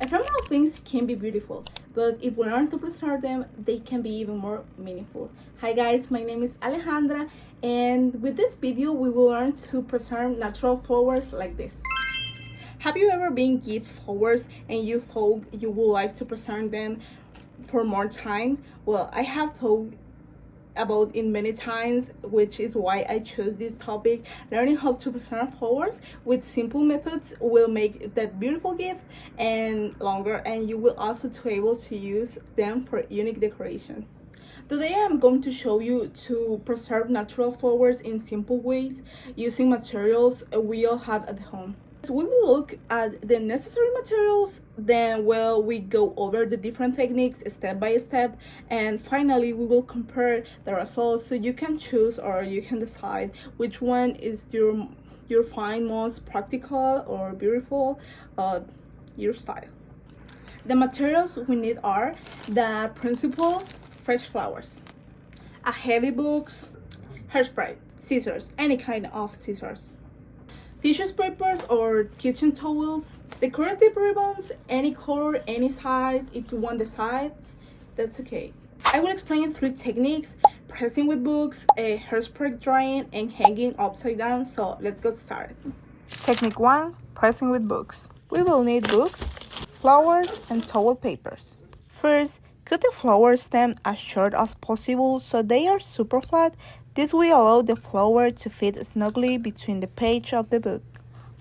Ephemeral things can be beautiful, but if we learn to preserve them, they can be even more meaningful. Hi guys, my name is Alejandra, and with this video, we will learn to preserve natural flowers like this. Have you ever been given flowers and you thought you would like to preserve them for more time? Well, I have thought about it many times, which is why I chose this topic. Learning how to preserve flowers with simple methods will make that beautiful gift and longer, and you will also be able to use them for unique decoration. Today I'm going to show you to preserve natural flowers in simple ways using materials we all have at home. We will look at the necessary materials, then we go over the different techniques step by step, and finally we will compare the results so you can choose or you can decide which one is your find most practical or beautiful, your style. The materials we need are the principal fresh flowers, a heavy books, hairspray, scissors, any kind of scissors, tissue papers or kitchen towels, decorative ribbons, any color, any size. If you want the size, that's okay. I will explain 3 techniques: pressing with books, a hairspray drying, and hanging upside down. So let's get started. Technique 1, pressing with books. We will need books, flowers, and towel papers. First, cut the flower stem as short as possible so they are super flat. This will allow the flower to fit snugly between the page of the book.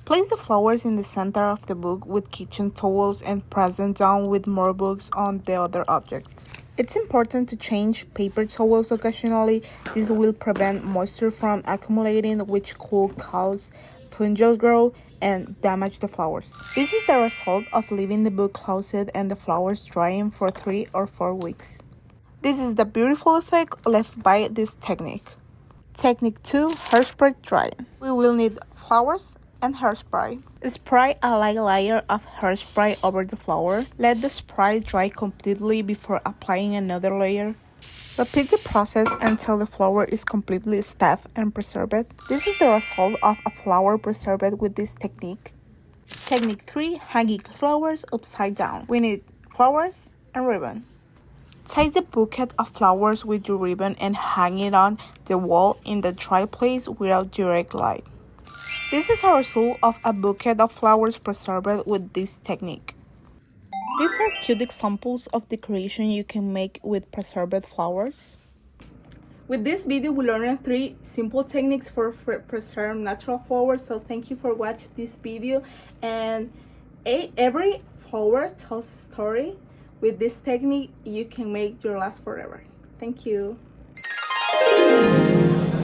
Place the flowers in the center of the book with kitchen towels and press them down with more books on the other objects. It's important to change paper towels occasionally. This will prevent moisture from accumulating, which could cause fungal growth and damage the flowers. This is the result of leaving the book closed and the flowers drying for 3 or 4 weeks. This is the beautiful effect left by this technique. Technique 2, hairspray drying. We will need flowers and hairspray. Spray a light layer of hairspray over the flower. Let the spray dry completely before applying another layer. Repeat the process until the flower is completely stiff and preserved. This is the result of a flower preserved with this technique. Technique 3, hanging flowers upside down. We need flowers and ribbon. Take the bouquet of flowers with your ribbon and hang it on the wall in the dry place without direct light. This is a result of a bouquet of flowers preserved with this technique. These are cute examples of decoration you can make with preserved flowers. With this video, we learned 3 simple techniques for preserve natural flowers. So thank you for watching this video. And every flower tells a story. With this technique, you can make your last forever. Thank you.